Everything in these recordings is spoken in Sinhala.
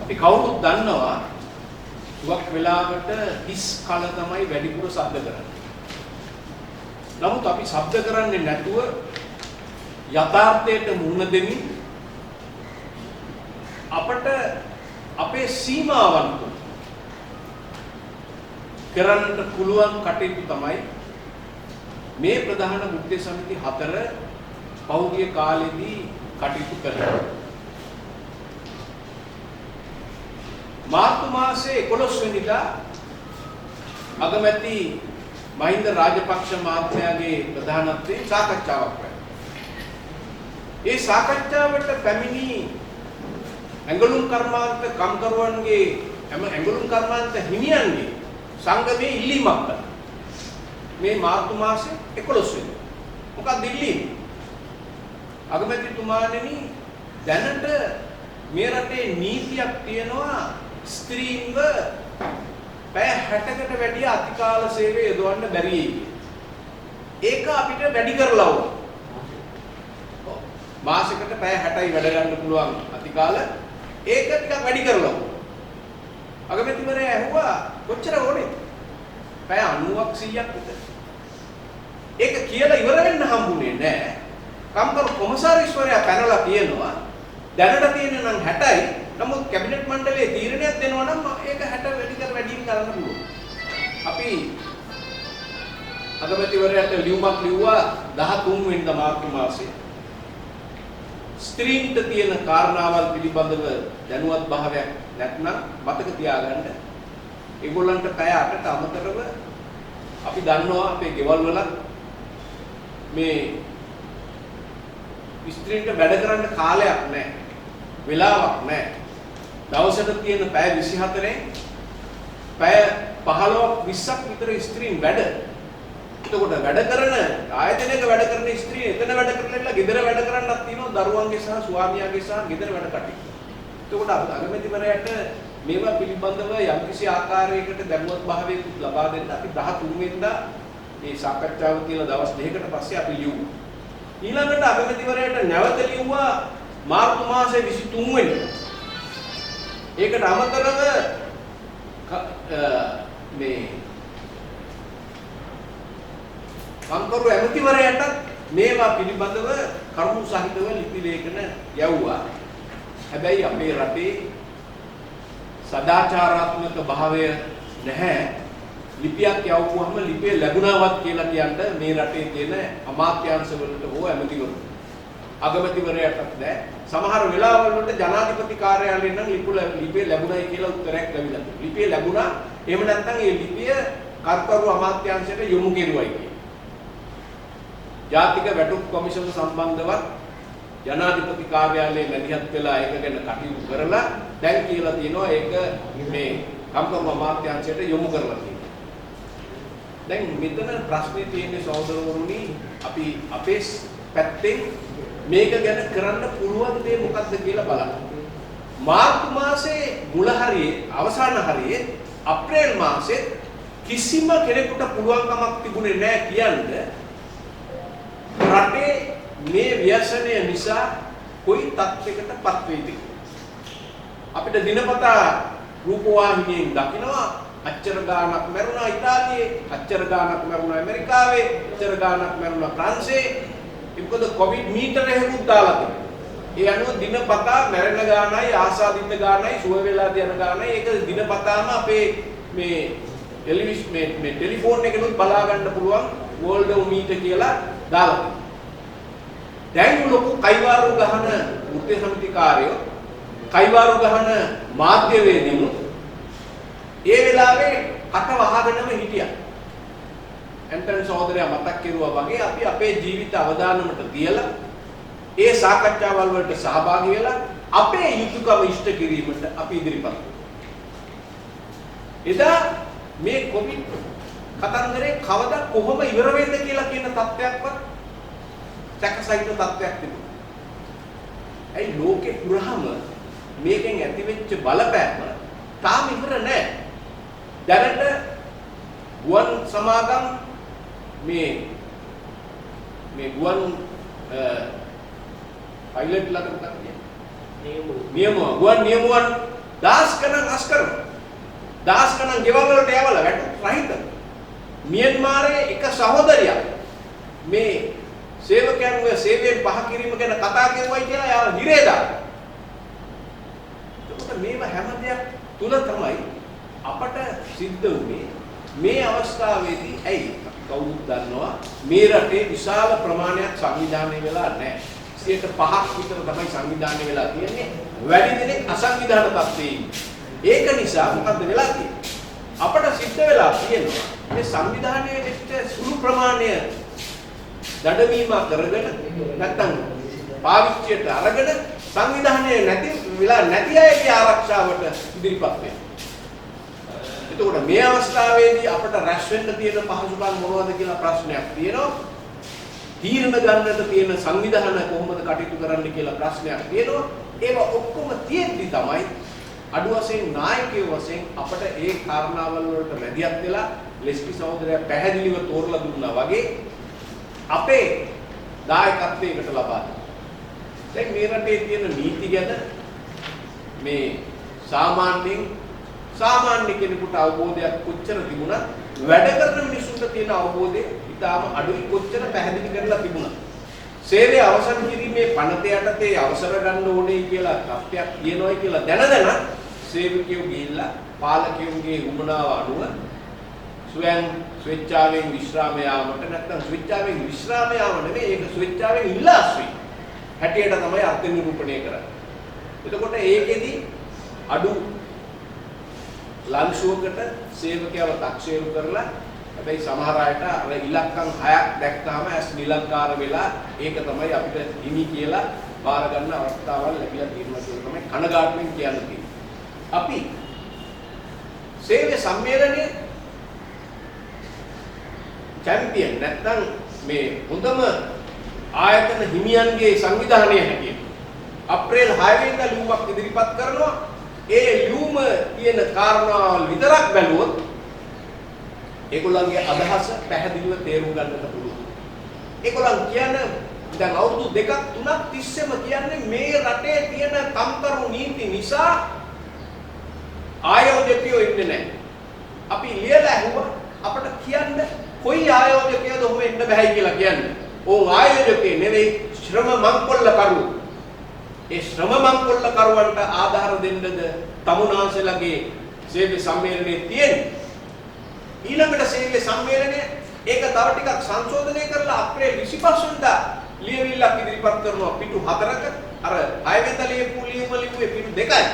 අපි කවුරුත් දන්නවා තුවක් වෙලාවට හිස් කල තමයි වැඩිපුර ශබ්ද කරන්නේ. නමුත් අපි ශබ්ද කරන්නේ නැතුව යථාර්ථයට මුහුණ දෙමින් අපට අපේ සීමාවන් කරන්න පුළුවන් කටයුතු තමයි මේ ප්‍රධාන බුද්ධ සමිති 4 පෞද්ගලික කාලෙදී කටයුතු කරනවා. මාර්තු මාසයේ 11 වෙනිදා අගමැති මහින්ද රාජපක්ෂ මහත්මයාගේ ප්‍රධානත්වයෙන් සාකච්ඡාවක් පැවැත්වුණා. ඒ සාකච්ඡාවට පැමිණි ඇඟලුම් කර්මාන්ත කම්කරුවන්ගේ ඇඟලුම් කර්මාන්ත හිමියන්ගේ සංගමයේ ඉල්ලීමක් කළා. මේ මාර්තු මාසයේ 11 වෙනිදා. මොකක්ද ඉල්ලීම? අගමැතිතුමාණෙනි දැනට මේ රටේ නීතියක් තියෙනවා ස්ත්‍රීන්ව පැය 60කට වැඩිය අතිකාල සේවය යොදවන්න බැරි ඒක අපිට වැඩි කරලා ඕන. මාසෙකට පැය 60යි වැඩ ගන්න පුළුවන් අතිකාල ඒක ටිකක් වැඩි කරලා ඕන. අගමැතිවරයා ඇහුවා කොච්චර ඕනේ? පැය 90ක් 100ක් විතර. ඒක කියලා ඉවර වෙන්න හම්බුනේ නැහැ. කම්කරු කොමසාරිස්වරයා පැනලා කියනවා දැනට තියෙන නම් 60යි. නමුත් කැබිනට් මණ්ඩලයේ තීරණයක් දෙනවා නම් ඒක 60 වැඩිම කරන්න පුළුවන්. අපි අගමැතිවරයාට ලියුමක් ලිව්වා 13 වෙනිදා මාර්තු මාසයේ. ස්ත්‍රීන්ට තියෙන කාරණාවල් පිළිබඳව දැනුවත් භාවයක් නැත්නම් මතක තියාගන්න. ඒගොල්ලන්ට පැය 8ට අමතරව අපි දන්නවා අපේ ගෙවල් වල මේ ස්ත්‍රීන්ට වැඩ කරන්න කාලයක් නැහැ. වෙලාවක් නැහැ. දවසට තියෙන පැය 24න් පැය 15ක් 20ක් විතර ස්ත්‍රීන් වැඩ. එතකොට වැඩ කරන ආයතනයක වැඩ කරන ස්ත්‍රීන් එතන වැඩ කරලා ගෙදර වැඩ කරන්නත් තියෙනවා දරුවන්ගේ සහ ස්වාමියාගේ සහ ගෙදර වැඩ කටයුතු. එතකොට අගමැතිවරයාට මේවා පිළිබඳව යම්කිසි ආකාරයකට දැනුවත් භාවයක් ලබා දෙන්න අපි 13 වෙනිදා මේ සාකච්ඡාව කියලා දවස් දෙකකට පස්සේ අපි ලියුවා. ඊළඟට අගමැතිවරයාට නැවත ලියුවා මාර්තු මාසයේ 23 වෙනිදා. ඒකට අමතරව මේ කම්කරු ඇමතිවරයාට මේවා පිළිබඳව කරුණු සහිතව ලිපි ලේඛන යවුවා. හැබැයි අපේ රටේ සදාචාරාත්මක භාවය නැහැ. ලිපියක් යවුවාම ලිපිය ලැබුණාවත් කියලා කියන්න මේ රටේ තියෙන අමාත්‍යාංශ වලට හෝ ඇමතිවරුන්ට අගමැතිවරයාටත් නැහැ. සමහර වෙලාවල් වලට ජනාධිපති කාර්යාලයෙන් නම් ලිපිය ලැබුණයි කියලා උත්තරයක් ලැබිලා තියෙනවා. ලිපිය ලැබුණා. එහෙම නැත්නම් ඒ ලිපිය කර්තව්‍ය අමාත්‍යාංශයට යොමු කෙරුවයි කියලා. ජාතික වැටුප් කොමිෂන් සම්බන්ධවත් ජනාධිපති කාර්යාලයේ මැදිහත් වෙලා ඒක ගැන කටයුතු කරලා දැන් කියලා තියෙනවා ඒක මේ කම්කරු අමාත්‍යාංශයට යොමු කරලා තියෙනවා. දැන් මෙතන ප්‍රශ්නේ තියෙන්නේ සහෝදරවරුනි අපි අපේ පැත්තෙන් මේක ගැන කරන්න පුළුවන් දේ මොකක්ද කියලා බලන්න. මාර්තු මාසයේ මුල හරියේ අවසාන හරියේ අප්‍රේල් මාසයේ කිසිම කෙනෙකුට පුළුවන්කමක් තිබුණේ නැහැ කියන්නේ රටේ මේ ව්‍යසනය නිසා කොයි තත්යකටපත් වෙයිද අපිට දිනපතා රූපවාහිනියෙන් දකිනවා අච්චර ගාණක් මරුණා ඉතාලියේ අච්චර ගාණක් මරුණා ඇමරිකාවේ අච්චර ගාණක් මරුණා ප්‍රංශයේ මොකද කොවිඩ් මීටර එහෙම දාලා තිබෙනවා. ඒ අනුව දිනපතා මැරෙන ගාණයි ආසාදිත ගාණයි සුව වෙලා යන ගාණයි ඒක දිනපතාම අපේ මේ ටෙලිෆෝන් එකෙනුත් බලා ගන්න පුළුවන් වෝල්ඩෝමීටර් කියලා දාලා තියෙනවා. දැන් ලොකු කයිවාරු ගහන බුද්ධ සමිතිකාරයෝ කයිවාරු ගහන මාධ්‍යවේදීන් ඒ වෙලාවේ කට වහගෙනම හිටියා. ඇන්ටන් සහෝදරයා මතක් කරුවා වගේ අපි අපේ ජීවිත අවදානමට තියලා ඒ සාකච්ඡාවල් වලට සහභාගී වෙලා අපේ යුතුයකම ඉෂ්ට කිරීමට අපි ඉදිරිපත් වුණා. එදා මේ කොවිඩ් කතන්දරේ කවදා කොහොම ඉවර වෙයිද කියලා කියන තත්ත්වයක්වත් සැකසහිත තත්ත්වයක් තිබුණා. ඒ ලෝකේ පුරාම මේකෙන් ඇතිවෙච්ච බලපෑම තාම ඉවර නැහැ. දැනට ගුවන් සමාගම් මේ ගුවන් පයිලට් ළඟට ගුවන් නියමුවන් දාස් ගණන් අස් කරනවා. දාස් ගණන් ගෙවල් වලට යවලා වැටුප් රහිත. මියන්මාරයේ එක සහෝදරියක් මේ සේවකයන්ව සේවයෙන් පහ කිරීම ගැන කතා කරුවයි කියලා යාළ නිරේ දානවා. එතකොට මේව හැම දෙයක් තුල තමයි අපට සිද්ධ වුනේ මේ අවස්ථාවේදී ඇයි කවුරුත් දන්නවා මේ රටේ විශාල ප්‍රමාණයක් සංවිධානය වෙලා නැහැ. 5% විතර තමයි සංවිධානය වෙලා තියෙන්නේ. වැඩි දෙනෙක් අසංවිධාන තත්ත්වයේ ඉන්නේ. ඒක නිසා මොකද්ද වෙලා තියෙන්නේ? අපට සිද්ධ වෙලා තියෙනවා මේ සංවිධානයේ වෙච්ච සුළු ප්‍රමාණය දඩමීම කරගෙන නැත්තම් පාවිච්චියට අරගෙන සංවිධානයේ නැති අයගේ ආරක්ෂාවට ඉදිරිපත් වෙනවා. එතකොට මේ අවස්ථාවේදී අපට රැස් වෙන්න තියෙන පහසුකම් මොනවද කියලා ප්‍රශ්නයක් තියෙනවා. තීරණ ගන්නට තියෙන සංවිධාන කොහොමද කටයුතු කරන්න කියලා ප්‍රශ්නයක් තියෙනවා. ඒවා ඔක්කොම තියෙද්දි තමයි අඩු වශයෙන් නායකයෝ වශයෙන් අපට ඒ කාරණාවල් වලට මැදිහත් වෙලා ලෙස්කි සහෝදරයා පැහැදිලිව තෝරලා දුන්නා වගේ අපේ දායකත්වයකට ලබා දෙනවා. දැන් මේ රටේ තියෙන නීති ගැන මේ සාමාන්‍ය කෙනෙකුට අවබෝධයක් කොච්චර තිබුණත් වැඩ කරන මිනිසුන්ට තියෙන අවබෝධය ඉතාම අඩුයි. කොච්චර පැහැදිලි කරලා තිබුණා. සේවය අවසන් කිරීමේ පනත යටතේ අවසර ගන්න ඕනේ කියලා තත්ත්වයක් තියෙනවායි කියලා දැන සේවකයෝ ගිහිල්ලා පාලකයන්ගේ උමනාව අනුව ස්වේච්ඡාවෙන් විශ්‍රාම යාමට නැත්නම් ස්වේච්ඡාවෙන් විශ්‍රාම යාම නෙමෙයි ඒක ස්වේච්ඡාවෙන් ඉල්ලාස්වි හැටියට තමයි අර්ථ නිරූපණය කරන්නේ. එතකොට ඒකෙදි අඩු ලංශුවකට සේවකයව තක්සේරු කරලා හැබැයි සමහර අයට අර ඉලක්කම් 6ක් දැක්කම ඇස් නිලංකාර වෙලා ඒක තමයි අපිට හිමි කියලා බාර ගන්න අවස්ථාවල් ලැබිලා තියෙනවා කියලා තමයි කනගාටුවෙන් කියන්නේ. අපි සේවය සම්මේලනයේ චැම්පියන් නැත්නම් මේ හොඳම ආයතන හිමියන්ගේ සංවිධානය හැටියට අප්‍රේල් 6 වෙනිදා ලියුමක් ඉදිරිපත් කරනවා. ඒ ලියුම කියන කාරණාවල් විතරක් බැලුවොත් ඒගොල්ලන්ගේ අදහස පැහැදිලිව තේරුම් ගන්නට පුළුවන්. ඒගොල්ලන් කියන්නේ දැන් අවුරුදු 2ක් 3ක් තිස්සේම කියන්නේ මේ රටේ තියෙන කම්කරු නීති නිසා ආයෝජකයෝ ඉන්නේ නැහැ. අපි ලියලා ඇහුවා අපිට කියන්න කොයි ආයෝජකයද ඔහොම එන්න බෑයි කියලා කියන්නේ. ඕන් ආයෝජකේ නෙවෙයි ශ්‍රම මංකොල්ලකරු. ඒ ශ්‍රම මංකොල්ලකරුවන්ට ආධාර දෙන්නද තමුනාසලගේ සේවය සම්මේලනයේ තියෙන්නේ. ඊළඟට සේවය සම්මේලනය ඒක තව ටිකක් සංශෝධනය කරලා අප්‍රේල් 25 වෙනිදා ලියවිල්ලක් ඉදිරිපත් කරනවා පිටු 4ක අර 6 වෙනිදා ලියපු ලියුමේ පිටු 2යි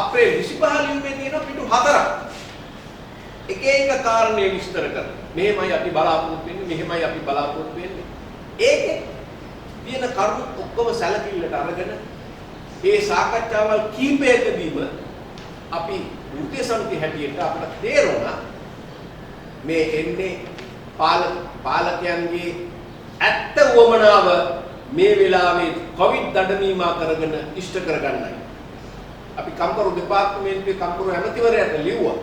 අප්‍රේල් 25 ලියුමේ තියෙන පිටු 4ක් එක එක කාරණේ විස්තර කරනවා. මෙහෙමයි අපි බලාපොරොත්තු වෙන්නේ මෙහෙමයි අපි බලාපොරොත්තු වෙන්නේ. ඒකේ තියෙන කරුණු ඔක්කොම සැලකිල්ලට අරගෙන ඒ සාකච්ඡාවල් කීපයකදීම අපි වෘත්තීය සමිතිය හැටියට අපිට තේරුණා මේ එන්නේ පාලකයන්ගේ ඇත්ත වමනාව මේ වෙලාවේ කොවිඩ් දඩමීමා කරගෙන ඉෂ්ට කරගන්නයි. අපි කම්කරු දෙපාර්තමේන්තුවේ කම්කරු ඇමතිවරයාට ලිව්වා.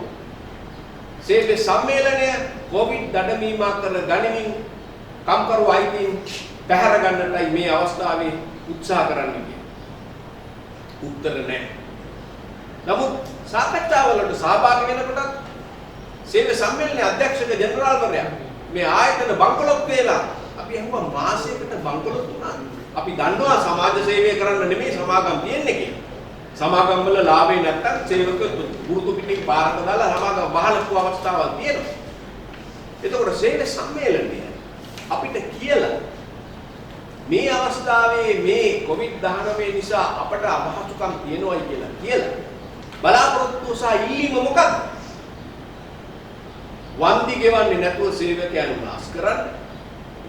සේවය සම්මේලනය කොවිඩ් දඩමීමා කර ගනිමින් කම්කරු අයිතීන් පැහැර ගන්නටයි මේ අවස්ථාවේ උත්සාහ කරන්න කියලා. උත්තර නැහැ. නමුත් සාකච්ඡාවලට සහභාගී වෙනකොට සේවය සම්මේලනයේ අධ්‍යක්ෂක ජෙනරාල්වරයා මේ ආයතන බංකොලොත් වේලා අපි අහුවා මාසයකට බංකොලොත් වුණා. අපි දන්නවා සමාජ සේවය කරන්න නෙමෙයි සමාගම් තියෙන්නේ කියලා. සමාගම් වල ලාභේ නැත්තම් සේවකයෝ වෘතු පිටින් පාරක දාලා සමාගම් වහලපු අවස්ථාවක් තියෙනවා. එතකොට සේවය සම්මේලනය අපිට කියලා මේ අවස්ථාවේ මේ COVID-19 නිසා අපට අපහසුකම් තියෙනවායි කියලා බලාපොරොත්තු සහ ඉල්ලීම මොකක්ද? වන්දි ගෙවන්නේ නැතුව සේවකයන් වාස් කරන්න.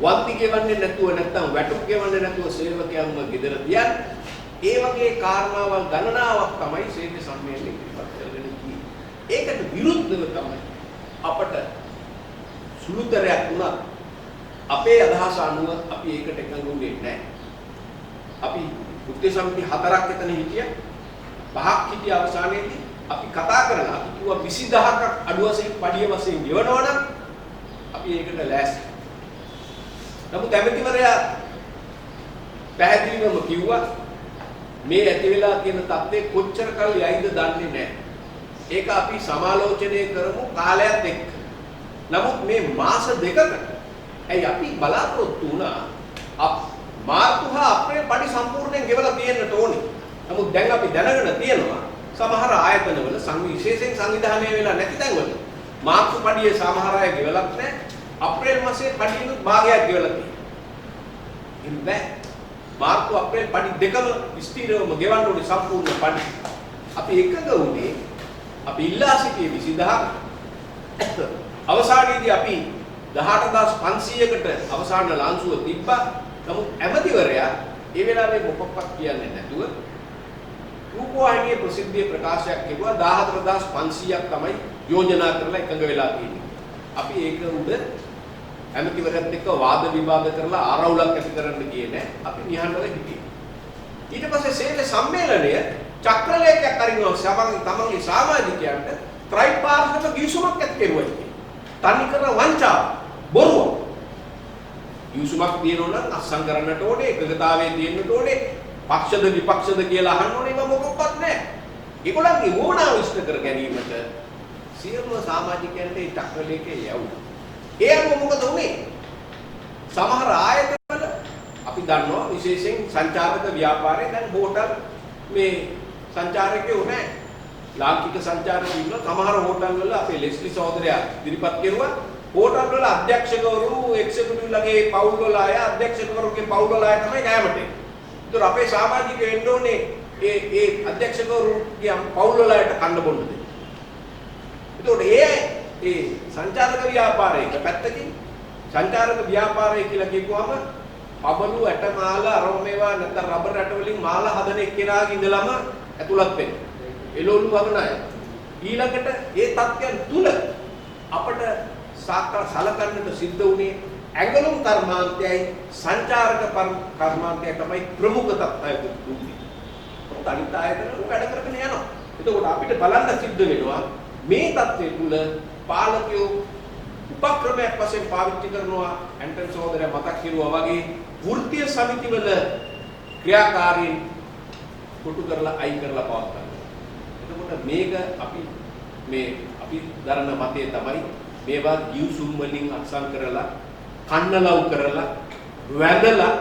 වන්දි ගෙවන්නේ නැතුව නැත්නම් වැටුප් ගෙවන්නේ නැතුව සේවකයන්ව ගෙදර තියන්න. ඒ වගේ කාරණාවල් ගණනාවක් තමයි සේවය සම්මේලනයේ ඉදිරිපත් කරගෙන තියෙන්නේ. ඒකට විරුද්ධව තමයි අපට සුළුතරයක් වුණා අපේ අදහස අනුව අපි ඒකට එකඟ වුණේ නැහැ. අපි වෘත්තීය සමිති 4ක් එතන හිටියා. 5ක් හිටිය අවසානයේදී අපි කතා කරලා අපි කිව්වා 20000ක් අඩු වශයෙන් පඩිය වශයෙන් ගෙවනවා නම් අපි ඒකට ලෑස්ති. නමුත් ඇමතිවරයා පැහැදිලිවම කිව්වා මේ ඇති වෙලා තියෙන තත්ත්වය කොච්චර කල් යයිද දන්නේ නැහැ. ඒක අපි සමාලෝචනය කරමු කාලයත් එක්ක. නමුත් මේ මාස දෙකකට ඇයි අපි බලාපොරොත්තු වුණා මාර්තු හා අප්‍රේල් පඩි සම්පූර්ණයෙන් ගෙවලා තියෙන්නට ඕනේ. නමුත් දැන් අපි දැනගෙන තියෙනවා සමහර ආයතනවල විශේෂයෙන් සංවිධානය වෙලා නැති තැන්වල මාර්තු පඩියේ සමහර අය ගෙවලත් නැහැ. අප්‍රේල් මාසයේ පඩියුත් භාගයක් ගෙවලා තියෙනවා. ඉන්නේ මාර්තු අප්‍රේල් පඩි දෙකම ස්ථිරවම ගෙවන්න ඕනේ සම්පූර්ණ පඩි. අපි එකඟ වුණේ අපි ඉල්ලා සිටියේ 20000ක්. අවසානයේදී අපි 18500කට අවසාන ලාංඡුව තිබ්බා. නමුත් ඇමතිවරයා ඒ වෙලාවේ මොකක්වත් කියන්නේ නැතුව රූපවාහිනියේ ප්‍රසිද්ධියේ ප්‍රකාශයක් කෙරුවා 14500ක් තමයි යෝජනා කරලා එකඟ වෙලා තියෙන්නේ. අපි ඒක උඩ ඇමතිවරයාත් එක්ක වාද විවාද කරලා ආරවුලක් ඇති කරන්න ගියේ නැහැ. අපි නිහඬව හිටියේ. ඊට පස්සේ සේවය සම්මේලනය චක්‍රලේඛයක් අරිනවා තමන්ගේ සමාජිකයන්ට ත්‍රිපාර්ශ්වික ගිවිසුමක් ඇති කෙරුවා කියන්නේ. තනි කර වංචාව බොරුව. ගිවිසුමක් දිනනවා නම් අත්සන් කරන්නට ඕනේ, එකගතාවයේ තියෙන්නට ඕනේ, පක්ෂද විපක්ෂද කියලා අහන්න ඕනේ. ඒක මොකක්වත් නැහැ. ඒගොල්ලන්ගේ වුණාව ඉෂ්ට කර ගැනීමට සියලුම සමාජිකයන්ට ඒ චක්‍රලේඛය යවුවා. ඒ අනුව මොකද වුනේ? සමහර ආයතනවල අපි දන්නවා විශේෂයෙන් සංචාරක ව්‍යාපාරයේ දැන් හෝටල් මේ සංචාරකයෝ නැහැ. ලාංකික සංචාරකයෝ ඉන්න සමහර හෝටල් වල අපේ ලෙස්ලි සහෝදරයා ඉදිරිපත් කෙරුවා. හෝටල් වල අධ්‍යක්ෂකවරු එක්සිකියුටිව් ලගේ පවුල් වල අය අධ්‍යක්ෂකවරුගේ පවුල් වල අය තමයි කෑමට එන්නේ. ඒතර අපේ සමාජිකයෝ එන්න ඕනේ ඒ අධ්‍යක්ෂකවරුගේ පවුල් වල අයට කන්න බොන්න දෙන්න. ඒතකොට ඒ සංචාරක ව්‍යාපාරයක පැත්තකින් සංචාරක ව්‍යාපාරය කියලා කියපුවාම පබළු ඇට මාල අරව මේවා නැත්නම් රබර් ඇට වලින් මාල හදන එක්කෙනාගේ ඉඳලම ඇතුළත් වෙනවා. එළවලු වගන අය. ඊළඟට ඒ තත්ත්වයන් තුල අපට සලකන්නට සිද්ධ වුණේ ඇඟලුම් කර්මාන්තයයි සංචාරක කර්මාන්තයයි තමයි ප්‍රමුඛ තත්ත්වය දුන්නේ. අනිත් ආයතන වැඩ කරගෙන යනවා. එතකොට අපිට බලන්න සිද්ධ වෙනවා මේ තත්ත්වය තුල පාලකයෝ උපක්‍රමයක් වශයෙන් පාවිච්චි කරනවා. ඇන්ටන් සහෝදරයා මතක් කරුවා වගේ වෘත්තීය සමිතිවල ක්‍රියාකාරීන් කොටු කරලා අයින් කරලා පවත්වනවා. එතකොට මේක අපි දරන මතය තමයි මේවා ගිවිසුම් වලින් අත්සන් කරලා කන්නලව් කරලා වැදලා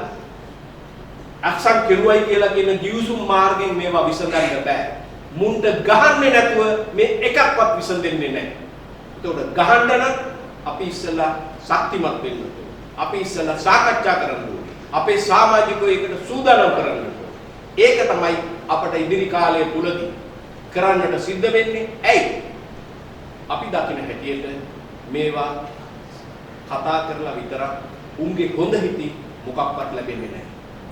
අත්සන් කෙරුවයි කියලා කියන ගිවිසුම් මාර්ගයෙන් මේවා විසඳන්න බෑ. මුන්ට ගහන්නේ නැතුව මේ එකක්වත් විසඳෙන්නේ නැහැ. ඒතකොට ගහන්න නම් අපි ඉස්සලා ශක්තිමත් වෙන්න ඕනේ. අපි ඉස්සලා සාකච්ඡා කරන්න ඕනේ. අපේ සමාජිකයෝ ඒකට සූදානම් කරන්න ඕනේ. ඒක තමයි අපට ඉදිරි කාලය තුලදී කරන්නට සිද්ධ වෙන්නේ. ඇයි? අපි දකින හැටියට මේවා කතා කරලා විතරක් උන්ගේ හොඳ හිති මොකක්වත් ලැබෙන්නේ නැහැ.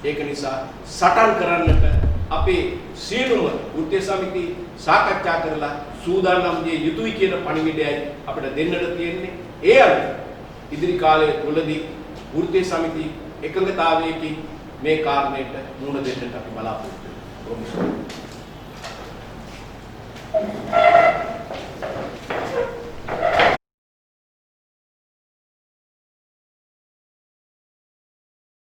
ඒක නිසා සටන් කරන්නට අපේ සියලුම වෘත්තීය සමිති සාකච්ඡා කරලා සූදානම් විය යුතුයි කියන පණිවිඩයයි අපිට දෙන්නට තියෙන්නේ. ඒ අනුව ඉදිරි කාලයේ තුලදී වෘත්තීය සමිති එකඟතාවයකින් මේ කාරණයට මුහුණ දෙන්නට අපි බලාපොරොත්තු වෙනවා.